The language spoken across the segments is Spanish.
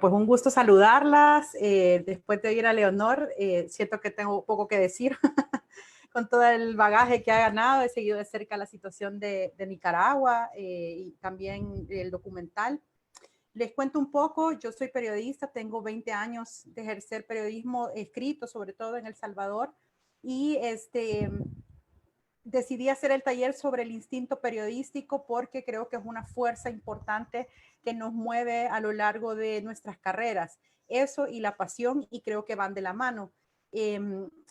Pues un gusto saludarlas. Después de oír a Leonor, siento que tengo poco que decir con todo el bagaje que ha ganado. He seguido de cerca la situación de Nicaragua y también el documental. Les cuento un poco, yo soy periodista, tengo 20 años de ejercer periodismo escrito, sobre todo en El Salvador, y decidí hacer el taller sobre el instinto periodístico porque creo que es una fuerza importante que nos mueve a lo largo de nuestras carreras. Eso y la pasión, y creo que van de la mano.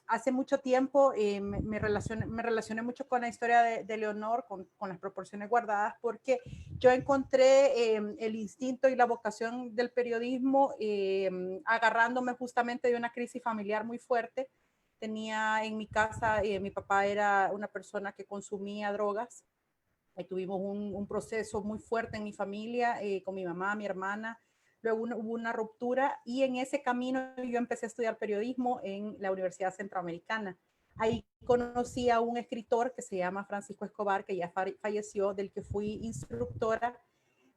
Hace mucho tiempo me relacioné mucho con la historia de Leonor, con las proporciones guardadas, porque yo encontré el instinto y la vocación del periodismo agarrándome justamente de una crisis familiar muy fuerte. Tenía en mi casa, mi papá era una persona que consumía drogas. Tuvimos un proceso muy fuerte en mi familia, con mi mamá, mi hermana. Luego hubo una ruptura y en ese camino yo empecé a estudiar periodismo en la Universidad Centroamericana. Ahí conocí a un escritor que se llama Francisco Escobar, que ya falleció, del que fui instructora,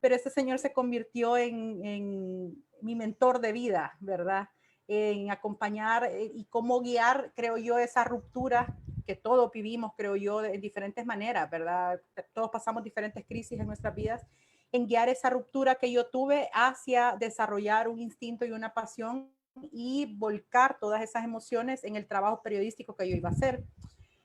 pero este señor se convirtió en mi mentor de vida, ¿verdad? En acompañar y cómo guiar, creo yo, esa ruptura que todos vivimos, creo yo, de diferentes maneras, ¿verdad? Todos pasamos diferentes crisis en nuestras vidas, en guiar esa ruptura que yo tuve hacia desarrollar un instinto y una pasión y volcar todas esas emociones en el trabajo periodístico que yo iba a hacer.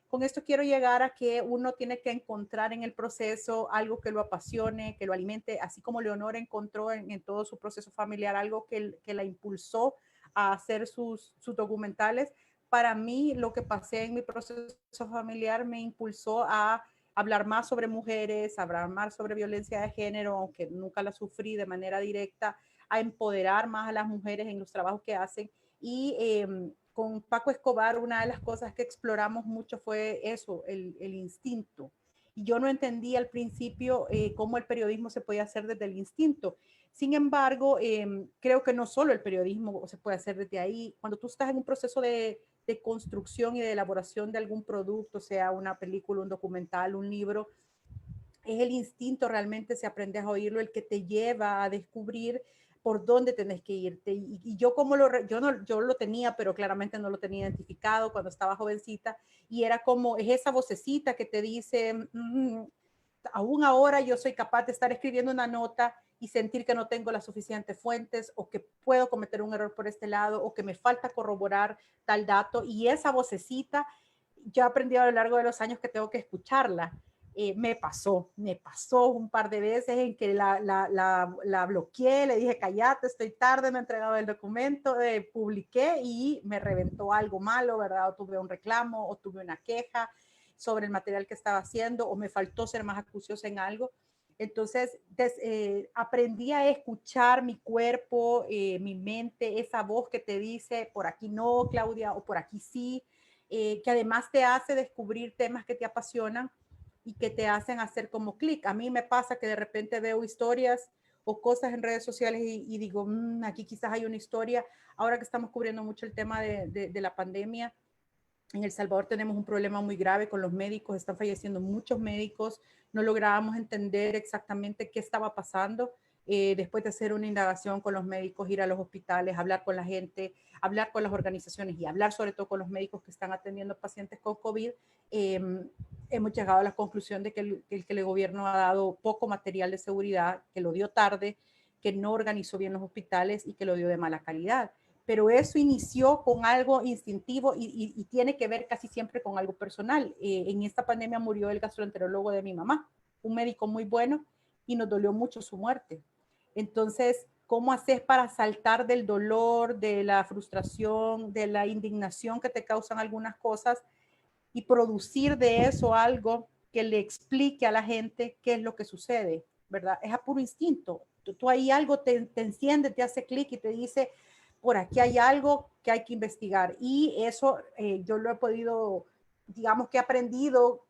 Con esto quiero llegar a que uno tiene que encontrar en el proceso algo que lo apasione, que lo alimente, así como Leonor encontró en todo su proceso familiar algo que la impulsó a hacer sus documentales. Para mí, lo que pasé en mi proceso familiar me impulsó a hablar más sobre mujeres, a hablar más sobre violencia de género, aunque nunca la sufrí de manera directa, a empoderar más a las mujeres en los trabajos que hacen. Y con Paco Escobar, una de las cosas que exploramos mucho fue eso, el instinto. Y yo no entendía al principio cómo el periodismo se podía hacer desde el instinto. Sin embargo, creo que no solo el periodismo se puede hacer desde ahí. Cuando tú estás en un proceso de construcción y de elaboración de algún producto, sea una película, un documental, un libro, es el instinto realmente, si aprendes a oírlo, el que te lleva a descubrir por dónde tenés que irte. Y yo como yo lo tenía, pero claramente no lo tenía identificado cuando estaba jovencita, y era como, es esa vocecita que te dice, aún ahora yo soy capaz de estar escribiendo una nota y sentir que no tengo las suficientes fuentes, o que puedo cometer un error por este lado, o que me falta corroborar tal dato, y esa vocecita, yo he aprendido a lo largo de los años que tengo que escucharla. Me pasó un par de veces en que la bloqueé, le dije, callate, estoy tarde, no he entregado el documento, publiqué y me reventó algo malo, ¿verdad? O tuve un reclamo, o tuve una queja sobre el material que estaba haciendo, o me faltó ser más acuciosa en algo. Entonces, aprendí a escuchar mi cuerpo, mi mente, esa voz que te dice, por aquí no, Claudia, o por aquí sí, que además te hace descubrir temas que te apasionan y que te hacen hacer como clic. A mí me pasa que de repente veo historias o cosas en redes sociales y digo, aquí quizás hay una historia. Ahora que estamos cubriendo mucho el tema de la pandemia, en El Salvador tenemos un problema muy grave con los médicos, están falleciendo muchos médicos, no lográbamos entender exactamente qué estaba pasando. Después de hacer una indagación con los médicos, ir a los hospitales, hablar con la gente, hablar con las organizaciones y hablar sobre todo con los médicos que están atendiendo pacientes con COVID, hemos llegado a la conclusión de que el gobierno ha dado poco material de seguridad, que lo dio tarde, que no organizó bien los hospitales y que lo dio de mala calidad. Pero eso inició con algo instintivo y tiene que ver casi siempre con algo personal. En esta pandemia murió el gastroenterólogo de mi mamá, un médico muy bueno, y nos dolió mucho su muerte. Entonces, ¿cómo haces para saltar del dolor, de la frustración, de la indignación que te causan algunas cosas y producir de eso algo que le explique a la gente qué es lo que sucede, ¿verdad? Es a puro instinto. Tú ahí algo te enciende, te hace clic y te dice, por aquí hay algo que hay que investigar. Y eso yo lo he podido, digamos que he aprendido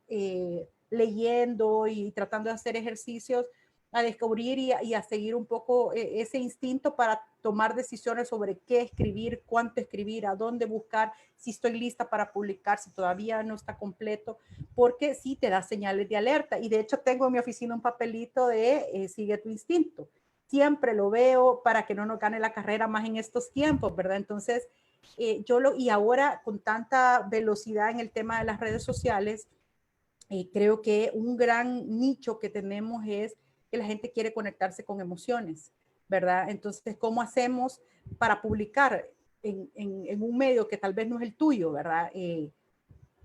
leyendo y tratando de hacer ejercicios a descubrir y a seguir un poco ese instinto para tomar decisiones sobre qué escribir, cuánto escribir, a dónde buscar, si estoy lista para publicar, si todavía no está completo, porque sí te da señales de alerta. Y de hecho tengo en mi oficina un papelito de sigue tu instinto. siempre lo veo para que no nos gane la carrera más en estos tiempos, ¿verdad? Entonces, y ahora con tanta velocidad en el tema de las redes sociales, creo que un gran nicho que tenemos es que la gente quiere conectarse con emociones, ¿verdad? Entonces, ¿cómo hacemos para publicar en un medio que tal vez no es el tuyo, ¿verdad?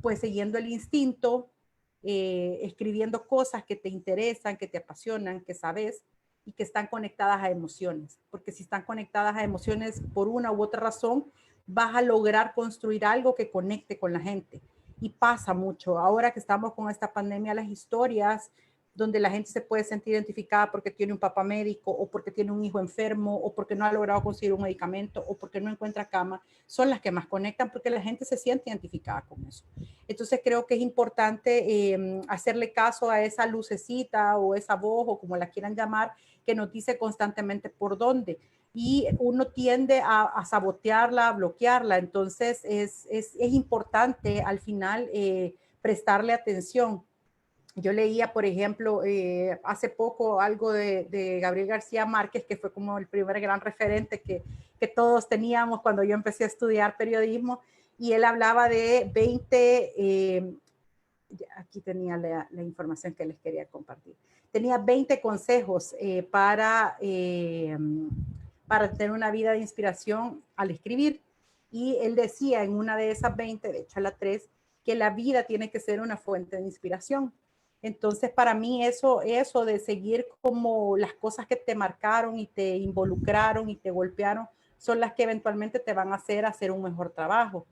Pues siguiendo el instinto, escribiendo cosas que te interesan, que te apasionan, que sabes y que están conectadas a emociones. Porque si están conectadas a emociones por una u otra razón, vas a lograr construir algo que conecte con la gente. Y pasa mucho. Ahora que estamos con esta pandemia, las historias donde la gente se puede sentir identificada porque tiene un papá médico o porque tiene un hijo enfermo o porque no ha logrado conseguir un medicamento o porque no encuentra cama, son las que más conectan porque la gente se siente identificada con eso. Entonces creo que es importante hacerle caso a esa lucecita o esa voz o como la quieran llamar que nos dice constantemente por dónde. Y uno tiende a sabotearla, a bloquearla. Entonces es importante al final prestarle atención. Yo leía, por ejemplo, hace poco algo de Gabriel García Márquez, que fue como el primer gran referente que todos teníamos cuando yo empecé a estudiar periodismo, y él hablaba de 20, aquí tenía la información que les quería compartir, tenía 20 consejos para tener una vida de inspiración al escribir, y él decía en una de esas 20, de hecho la 3, que la vida tiene que ser una fuente de inspiración. Entonces, para mí eso de seguir como las cosas que te marcaron y te involucraron y te golpearon son las que eventualmente te van a hacer un mejor trabajo.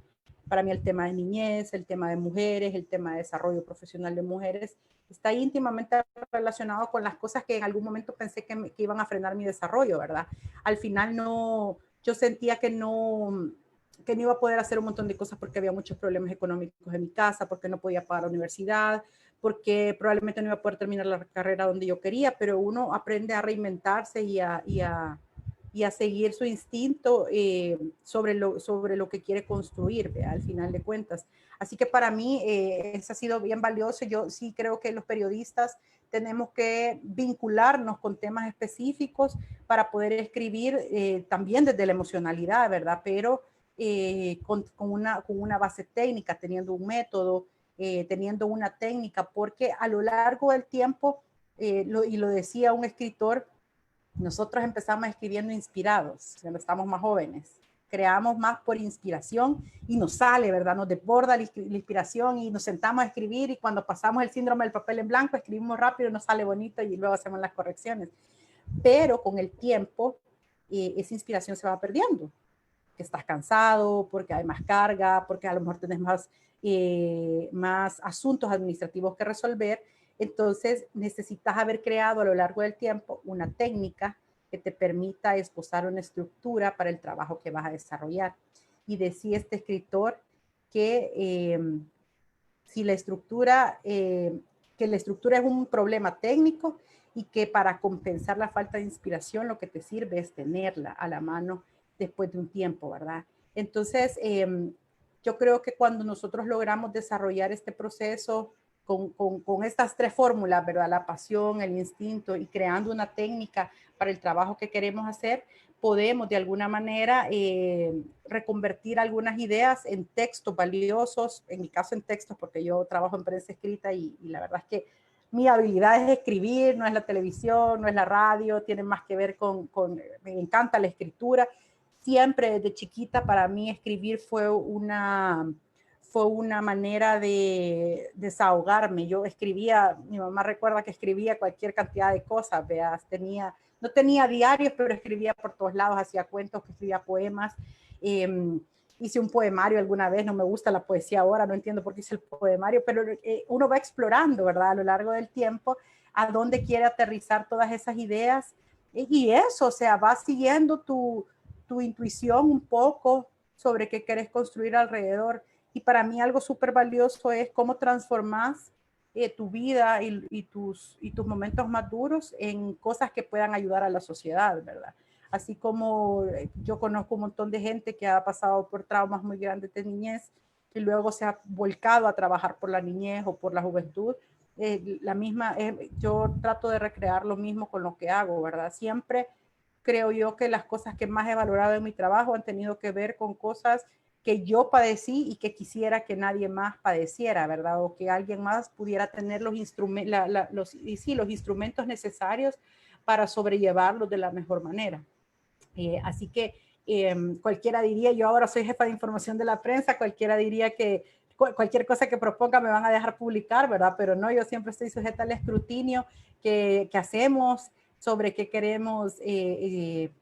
Para mí el tema de niñez, el tema de mujeres, el tema de desarrollo profesional de mujeres, está íntimamente relacionado con las cosas que en algún momento pensé que iban a frenar mi desarrollo, ¿verdad? Al final no, yo sentía que no iba a poder hacer un montón de cosas porque había muchos problemas económicos en mi casa, porque no podía pagar la universidad, porque probablemente no iba a poder terminar la carrera donde yo quería, pero uno aprende a reinventarse y a seguir su instinto sobre lo que quiere construir, ¿ve? Al final de cuentas. Así que para mí eso ha sido bien valioso. Yo sí creo que los periodistas tenemos que vincularnos con temas específicos para poder escribir también desde la emocionalidad, ¿verdad? Pero con una base técnica, teniendo un método, teniendo una técnica, porque a lo largo del tiempo, y lo decía un escritor, nosotros empezamos escribiendo inspirados, cuando estamos más jóvenes. Creamos más por inspiración y nos sale, ¿verdad? Nos desborda la inspiración y nos sentamos a escribir y cuando pasamos el síndrome del papel en blanco, escribimos rápido, nos sale bonito y luego hacemos las correcciones. Pero con el tiempo, esa inspiración se va perdiendo. Que estás cansado, porque hay más carga, porque a lo mejor tienes más asuntos administrativos que resolver. Entonces necesitas haber creado a lo largo del tiempo una técnica que te permita esbozar una estructura para el trabajo que vas a desarrollar. Y decía este escritor que si la estructura, que la estructura es un problema técnico y que para compensar la falta de inspiración lo que te sirve es tenerla a la mano después de un tiempo, ¿verdad? Entonces, yo creo que cuando nosotros logramos desarrollar este proceso con estas tres fórmulas, ¿verdad? La pasión, el instinto y creando una técnica para el trabajo que queremos hacer, podemos de alguna manera reconvertir algunas ideas en textos valiosos, en mi caso en textos, porque yo trabajo en prensa escrita y la verdad es que mi habilidad es escribir, no es la televisión, no es la radio, tiene más que ver me encanta la escritura. Siempre desde chiquita para mí escribir fue una manera de desahogarme. Yo escribía, mi mamá recuerda que escribía cualquier cantidad de cosas, veas, no tenía diarios, pero escribía por todos lados, hacía cuentos, escribía poemas. Hice un poemario alguna vez, no me gusta la poesía ahora, no entiendo por qué hice el poemario, pero uno va explorando, ¿verdad? A lo largo del tiempo, a dónde quiere aterrizar todas esas ideas. Y eso, o sea, va siguiendo tu intuición un poco sobre qué querés construir alrededor. Y para mí algo súper valioso es cómo transformas tu vida y tus momentos más duros en cosas que puedan ayudar a la sociedad, ¿verdad? Así como yo conozco un montón de gente que ha pasado por traumas muy grandes de niñez y luego se ha volcado a trabajar por la niñez o por la juventud. Yo trato de recrear lo mismo con lo que hago, ¿verdad? Siempre creo yo que las cosas que más he valorado en mi trabajo han tenido que ver con cosas que yo padecí y que quisiera que nadie más padeciera, ¿verdad? O que alguien más pudiera tener los instrumentos necesarios para sobrellevarlos de la mejor manera. Así que cualquiera diría, yo ahora soy jefa de información de la prensa, cualquiera diría que cualquier cosa que proponga me van a dejar publicar, ¿verdad? Pero no, yo siempre estoy sujeta al escrutinio que hacemos sobre qué queremos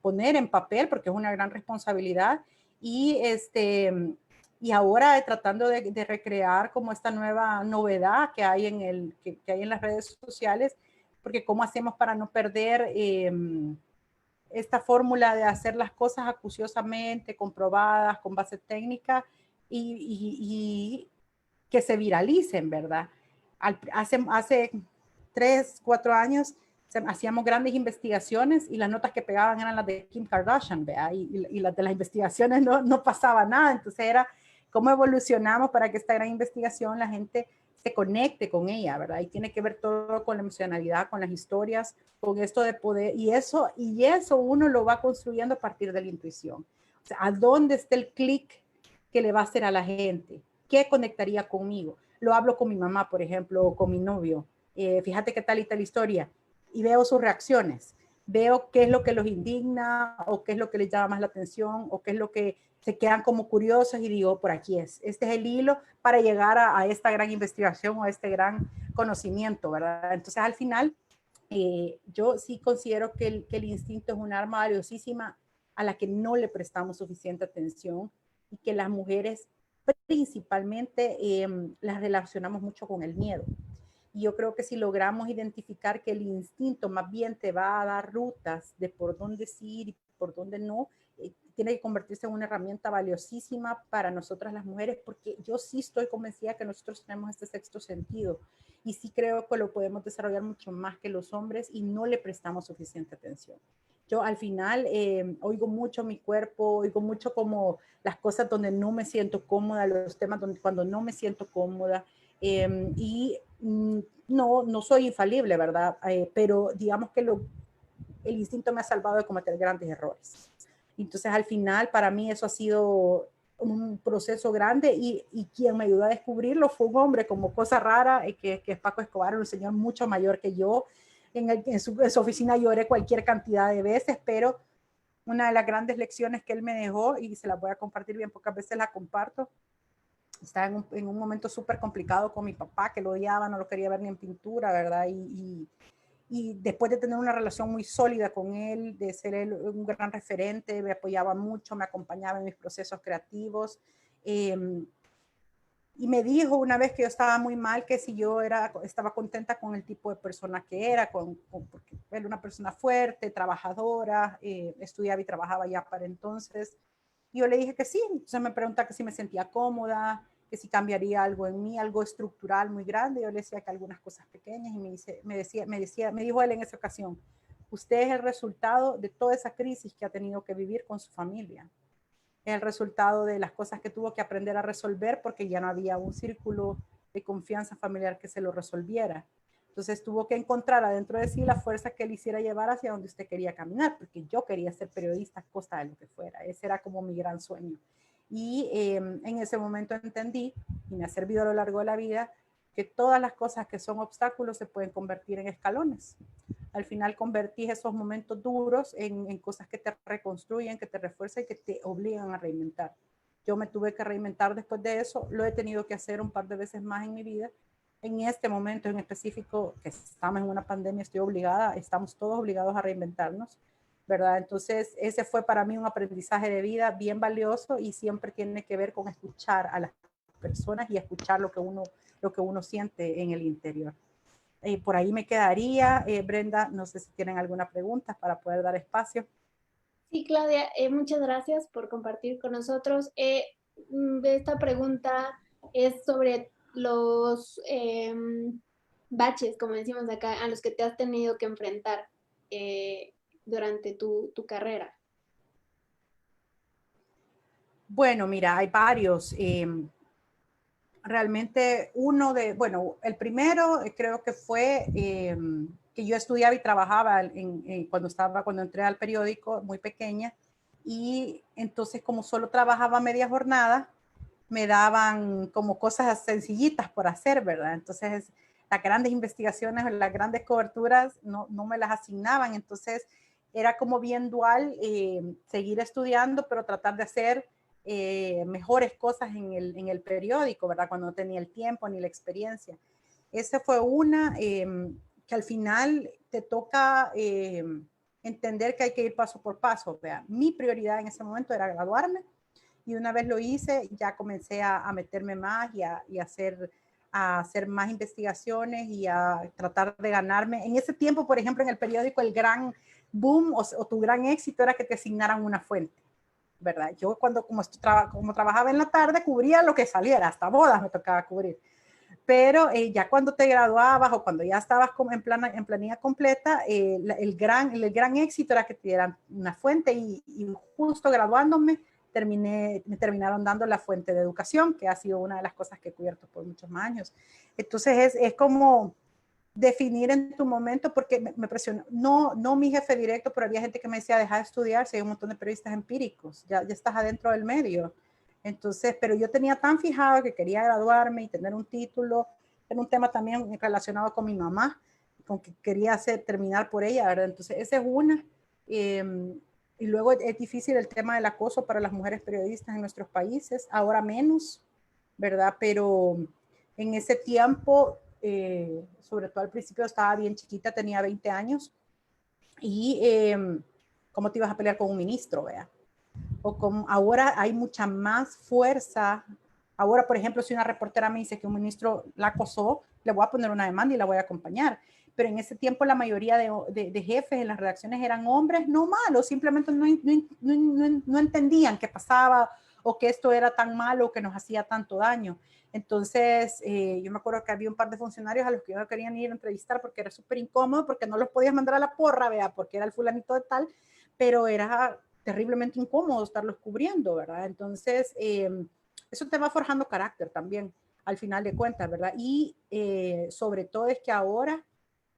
poner en papel, porque es una gran responsabilidad. Y, y ahora tratando de recrear como esta nueva novedad que hay que hay en las redes sociales, porque cómo hacemos para no perder esta fórmula de hacer las cosas acuciosamente, comprobadas, con base técnica y que se viralicen, ¿verdad? Hace 3, 4 años hacíamos grandes investigaciones y las notas que pegaban eran las de Kim Kardashian, ¿verdad? Y las de las investigaciones no pasaba nada. Entonces era cómo evolucionamos para que esta gran investigación la gente se conecte con ella, ¿verdad? Y tiene que ver todo con la emocionalidad, con las historias, con esto de poder, y eso uno lo va construyendo a partir de la intuición. O sea, ¿a dónde está el clic que le va a hacer a la gente? ¿Qué conectaría conmigo? Lo hablo con mi mamá, por ejemplo, o con mi novio. Fíjate qué tal y tal historia. Y veo sus reacciones. Veo qué es lo que los indigna, o qué es lo que les llama más la atención, o qué es lo que se quedan como curiosos y digo, por aquí es. Este es el hilo para llegar a esta gran investigación o a este gran conocimiento, ¿verdad? Entonces, al final, yo sí considero que el instinto es un arma valiosísima a la que no le prestamos suficiente atención y que las mujeres principalmente las relacionamos mucho con el miedo. Y yo creo que si logramos identificar que el instinto más bien te va a dar rutas de por dónde sí ir y por dónde no, tiene que convertirse en una herramienta valiosísima para nosotras las mujeres, porque yo sí estoy convencida que nosotros tenemos este sexto sentido y sí creo que lo podemos desarrollar mucho más que los hombres y no le prestamos suficiente atención. Yo al final oigo mucho mi cuerpo, oigo mucho como las cosas donde no me siento cómoda, los temas donde cuando no me siento cómoda, y no soy infalible, ¿verdad? Pero digamos que el instinto me ha salvado de cometer grandes errores. Entonces, al final, para mí eso ha sido un proceso grande y quien me ayudó a descubrirlo fue un hombre como cosa rara, que es Paco Escobar, un señor mucho mayor que yo. En su oficina lloré cualquier cantidad de veces, pero una de las grandes lecciones que él me dejó, y se la voy a compartir bien, pocas veces la comparto, estaba en un momento súper complicado con mi papá, que lo odiaba, no lo quería ver ni en pintura, ¿verdad? Y después de tener una relación muy sólida con él, de ser él un gran referente, me apoyaba mucho, me acompañaba en mis procesos creativos. Y me dijo una vez que yo estaba muy mal, que si yo estaba contenta con el tipo de persona que era, porque era una persona fuerte, trabajadora, estudiaba y trabajaba ya para entonces. Y yo le dije que sí. Entonces me pregunta que si me sentía cómoda, que si cambiaría algo en mí, algo estructural muy grande. Yo le decía que algunas cosas pequeñas y me dijo él en esa ocasión, usted es el resultado de toda esa crisis que ha tenido que vivir con su familia. Es el resultado de las cosas que tuvo que aprender a resolver porque ya no había un círculo de confianza familiar que se lo resolviera. Entonces tuvo que encontrar adentro de sí la fuerza que le hiciera llevar hacia donde usted quería caminar, porque yo quería ser periodista a costa de lo que fuera. Ese era como mi gran sueño. Y en ese momento entendí, y me ha servido a lo largo de la vida, que todas las cosas que son obstáculos se pueden convertir en escalones. Al final convertís esos momentos duros en cosas que te reconstruyen, que te refuerzan y que te obligan a reinventar. Yo me tuve que reinventar después de eso, lo he tenido que hacer un par de veces más en mi vida. En este momento en específico, que estamos en una pandemia, estamos todos obligados a reinventarnos, ¿verdad? Entonces, ese fue para mí un aprendizaje de vida bien valioso y siempre tiene que ver con escuchar a las personas y escuchar lo que uno siente en el interior. Por ahí me quedaría. Brenda, no sé si tienen alguna pregunta para poder dar espacio. Sí, Claudia, muchas gracias por compartir con nosotros. Esta pregunta es sobre los baches, como decimos acá, a los que te has tenido que enfrentar durante tu carrera. Bueno, mira, hay varios. Realmente bueno, el primero creo que fue que yo estudiaba y trabajaba cuando entré al periódico, muy pequeña, y entonces como solo trabajaba media jornada, me daban como cosas sencillitas por hacer, ¿verdad? Entonces las grandes investigaciones o las grandes coberturas no me las asignaban, entonces era como bien dual, seguir estudiando, pero tratar de hacer mejores cosas en el periódico, ¿verdad? Cuando no tenía el tiempo ni la experiencia. Esa fue una que al final te toca entender que hay que ir paso por paso. ¿Verdad? Mi prioridad en ese momento era graduarme y una vez lo hice, ya comencé a meterme más y a hacer más investigaciones y a tratar de ganarme. En ese tiempo, por ejemplo, en el periódico, el gran boom o tu gran éxito era que te asignaran una fuente, ¿verdad? Yo como trabajaba en la tarde, cubría lo que saliera, hasta bodas me tocaba cubrir. Pero ya cuando te graduabas o cuando ya estabas en planilla completa, el gran éxito era que te dieran una fuente y justo graduándome me terminaron dando la fuente de educación, que ha sido una de las cosas que he cubierto por muchos años. Entonces es como definir en tu momento, porque me presionó, no mi jefe directo, pero había gente que me decía, deja de estudiar, si hay un montón de periodistas empíricos, ya estás adentro del medio. Entonces, pero yo tenía tan fijado que quería graduarme y tener un título, era un tema también relacionado con mi mamá, con que quería terminar por ella, ¿verdad? Entonces, esa es una. Y luego es difícil el tema del acoso para las mujeres periodistas en nuestros países, ahora menos, ¿verdad? Pero en ese tiempo, sobre todo al principio estaba bien chiquita, tenía 20 años, y ¿cómo te ibas a pelear con un ministro, vea? O como ahora hay mucha más fuerza. Ahora, por ejemplo, si una reportera me dice que un ministro la acosó, le voy a poner una demanda y la voy a acompañar. Pero en ese tiempo la mayoría de jefes en las redacciones eran hombres no malos, simplemente no entendían qué pasaba o que esto era tan malo o que nos hacía tanto daño. Entonces, yo me acuerdo que había un par de funcionarios a los que yo no querían ir a entrevistar porque era súper incómodo, porque no los podías mandar a la porra, vea, porque era el fulanito de tal, pero era terriblemente incómodo estarlos cubriendo, ¿verdad? Entonces, eso te va forjando carácter también, al final de cuentas, ¿verdad? Y sobre todo es que ahora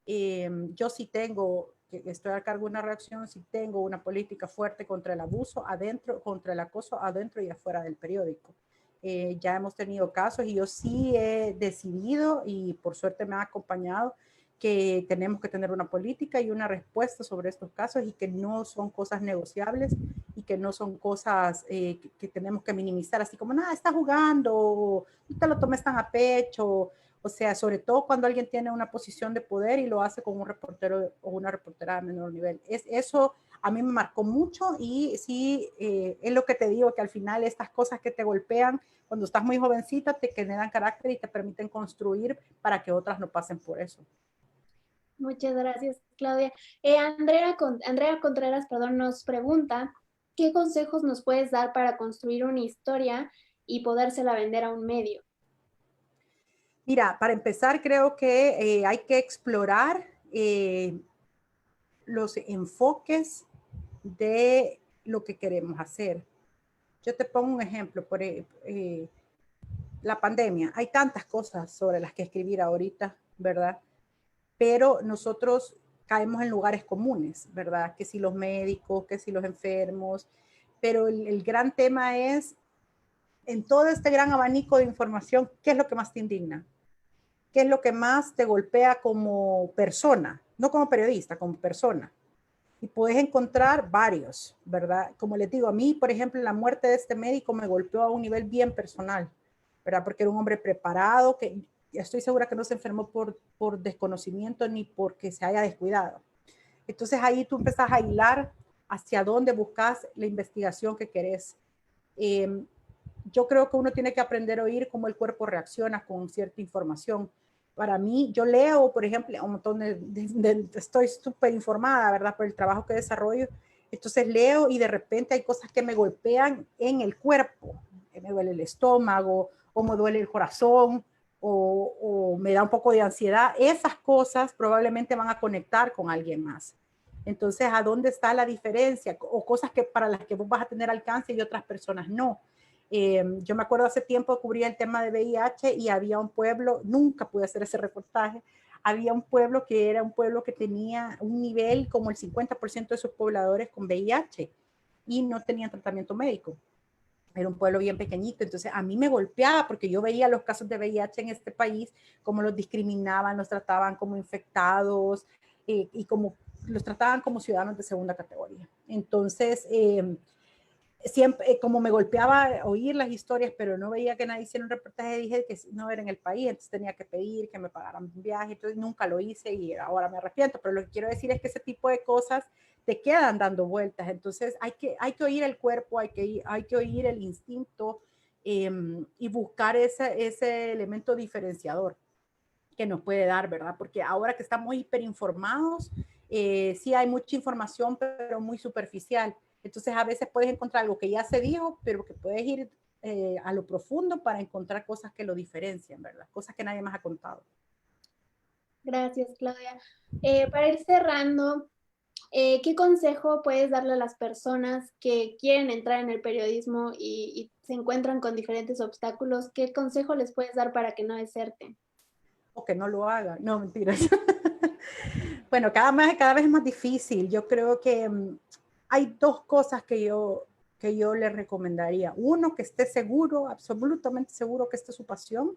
yo sí tengo, que estoy a cargo de una reacción, sí tengo una política fuerte contra el abuso adentro, contra el acoso adentro y afuera del periódico. Ya hemos tenido casos y yo sí he decidido y por suerte me ha acompañado que tenemos que tener una política y una respuesta sobre estos casos y que no son cosas negociables y que no son cosas que tenemos que minimizar, así como, nada, está jugando, no te lo tomes tan a pecho. O sea, sobre todo cuando alguien tiene una posición de poder y lo hace con un reportero o una reportera de menor nivel. Eso a mí me marcó mucho y sí, es lo que te digo, que al final estas cosas que te golpean cuando estás muy jovencita te generan carácter y te permiten construir para que otras no pasen por eso. Muchas gracias, Claudia. Andrea Contreras, perdón, nos pregunta, ¿qué consejos nos puedes dar para construir una historia y podérsela vender a un medio? Mira, para empezar, creo que hay que explorar los enfoques de lo que queremos hacer. Yo te pongo un ejemplo, la pandemia. Hay tantas cosas sobre las que escribir ahorita, ¿verdad? Pero nosotros caemos en lugares comunes, ¿verdad? Que si los médicos, que si los enfermos, pero el gran tema es, en todo este gran abanico de información, ¿qué es lo que más te indigna? ¿Qué es lo que más te golpea como persona? No como periodista, como persona. Y puedes encontrar varios, ¿verdad? Como les digo, a mí, por ejemplo, la muerte de este médico me golpeó a un nivel bien personal, ¿verdad? Porque era un hombre preparado, que estoy segura que no se enfermó por desconocimiento ni porque se haya descuidado. Entonces ahí tú empezás a hilar hacia dónde buscas la investigación que querés. Eh, yo creo que uno tiene que aprender a oír cómo el cuerpo reacciona con cierta información. Para mí, yo leo, por ejemplo, un montón estoy súper informada, ¿verdad? Por el trabajo que desarrollo. Entonces leo y de repente hay cosas que me golpean en el cuerpo. Me duele el estómago o me duele el corazón o me da un poco de ansiedad. Esas cosas probablemente van a conectar con alguien más. Entonces, ¿a dónde está la diferencia? O cosas que para las que vos vas a tener alcance y otras personas no. Yo me acuerdo hace tiempo cubría el tema de VIH y había un pueblo, nunca pude hacer ese reportaje, había un pueblo que era un pueblo que tenía un nivel como el 50% de sus pobladores con VIH y no tenían tratamiento médico. Era un pueblo bien pequeñito, entonces a mí me golpeaba porque yo veía los casos de VIH en este país, cómo los discriminaban, los trataban como infectados y como los trataban como ciudadanos de segunda categoría. Entonces, siempre, como me golpeaba oír las historias, pero no veía que nadie hiciera un reportaje, dije que no era en el país, entonces tenía que pedir que me pagaran un viaje, entonces nunca lo hice y ahora me arrepiento, pero lo que quiero decir es que ese tipo de cosas te quedan dando vueltas, entonces hay que oír el cuerpo, hay que oír el instinto y buscar ese elemento diferenciador que nos puede dar, ¿verdad? Porque ahora que estamos hiperinformados, sí hay mucha información, pero muy superficial. Entonces a veces puedes encontrar algo que ya se dijo, pero que puedes ir a lo profundo para encontrar cosas que lo diferencian, ¿verdad? Cosas que nadie más ha contado. Gracias, Claudia. Para ir cerrando, ¿qué consejo puedes darle a las personas que quieren entrar en el periodismo y se encuentran con diferentes obstáculos? ¿Qué consejo les puedes dar para que no deserten? O que no lo hagan. No, mentiras. Bueno, cada vez es más difícil. Yo creo que hay dos cosas que yo le recomendaría. Uno, que esté seguro, absolutamente seguro que esta es su pasión,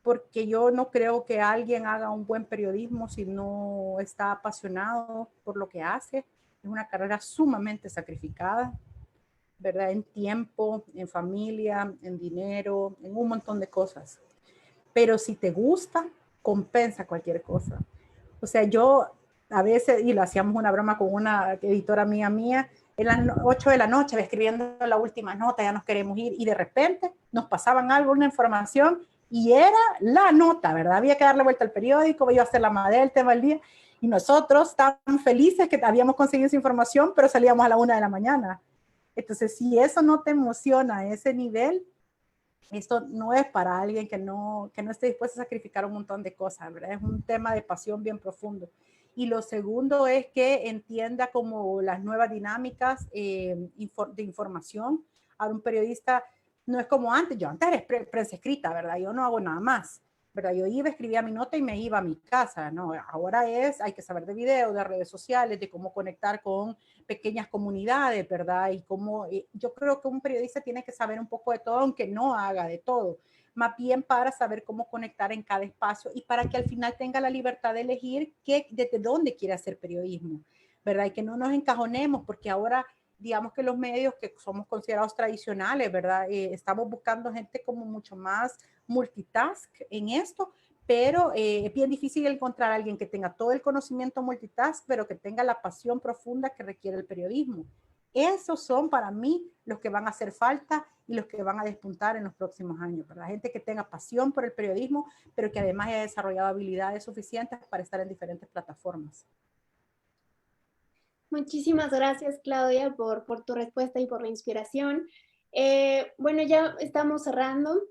porque yo no creo que alguien haga un buen periodismo si no está apasionado por lo que hace. Es una carrera sumamente sacrificada, ¿verdad? En tiempo, en familia, en dinero, en un montón de cosas. Pero si te gusta, compensa cualquier cosa. O sea, yo a veces, y lo hacíamos una broma con una editora mía, en las 8 de la noche, escribiendo la última nota, ya nos queremos ir, y de repente nos pasaban algo, una información, y era la nota, ¿verdad? Había que darle vuelta al periódico, iba a ser la madre del tema del día, y nosotros estábamos felices que habíamos conseguido esa información, pero salíamos a la 1 de la mañana. Entonces, si eso no te emociona a ese nivel, esto no es para alguien que no esté dispuesto a sacrificar un montón de cosas, ¿verdad? Es un tema de pasión bien profundo. Y lo segundo es que entienda como las nuevas dinámicas de información. Ahora un periodista no es como antes, yo antes era prensa escrita, ¿verdad? Yo no hago nada más, ¿verdad? Yo iba, escribía mi nota y me iba a mi casa, ¿no? Ahora hay que saber de video, de redes sociales, de cómo conectar con pequeñas comunidades, ¿verdad? Y cómo yo creo que un periodista tiene que saber un poco de todo, aunque no haga de todo, más bien para saber cómo conectar en cada espacio y para que al final tenga la libertad de elegir desde dónde quiere hacer periodismo, ¿verdad? Y que no nos encajonemos, porque ahora digamos que los medios que somos considerados tradicionales, ¿verdad? Estamos buscando gente como mucho más multitask en esto, pero es bien difícil encontrar a alguien que tenga todo el conocimiento multitask, pero que tenga la pasión profunda que requiere el periodismo. Esos son para mí los que van a hacer falta y los que van a despuntar en los próximos años, ¿verdad? Gente que tenga pasión por el periodismo, pero que además haya desarrollado habilidades suficientes para estar en diferentes plataformas. Muchísimas gracias, Claudia, por tu respuesta y por la inspiración. Bueno, ya estamos cerrando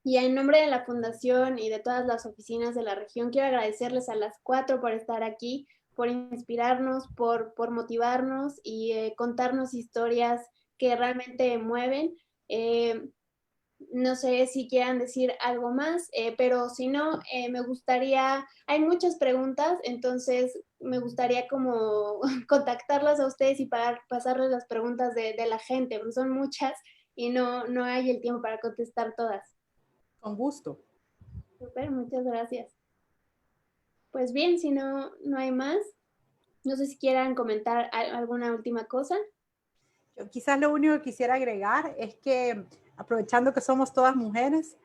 y en nombre de la Fundación y de todas las oficinas de la región, quiero agradecerles a las cuatro por estar aquí, por inspirarnos, por motivarnos y contarnos historias que realmente mueven. No sé si quieran decir algo más, pero si no, me gustaría, hay muchas preguntas, entonces me gustaría como contactarlas a ustedes y para pasarles las preguntas de la gente, porque son muchas y no hay el tiempo para contestar todas. Con gusto. Super, muchas gracias. Pues bien, si no hay más, no sé si quieran comentar alguna última cosa. Yo quizás lo único que quisiera agregar es que, aprovechando que somos todas mujeres,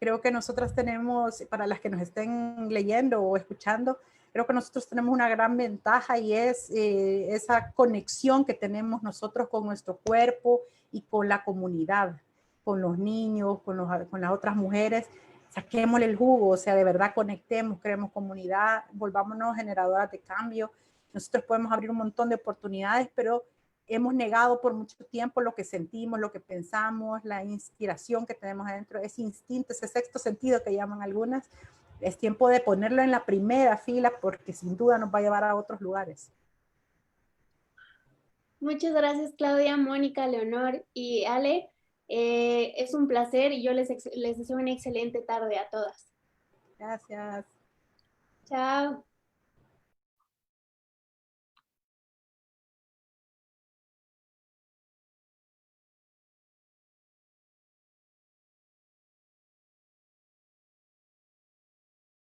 creo que nosotras tenemos, para las que nos estén leyendo o escuchando, creo que nosotros tenemos una gran ventaja y es esa conexión que tenemos nosotros con nuestro cuerpo y con la comunidad, con los niños, con las otras mujeres. Saquémosle el jugo, o sea, de verdad conectemos, creemos comunidad, volvámonos generadoras de cambio. Nosotros podemos abrir un montón de oportunidades, pero hemos negado por mucho tiempo lo que sentimos, lo que pensamos, la inspiración que tenemos adentro, ese instinto, ese sexto sentido que llaman algunas. Es tiempo de ponerlo en la primera fila porque sin duda nos va a llevar a otros lugares. Muchas gracias, Claudia, Mónica, Leonor y Ale. Es un placer y yo les deseo una excelente tarde a todas. Gracias. Chao.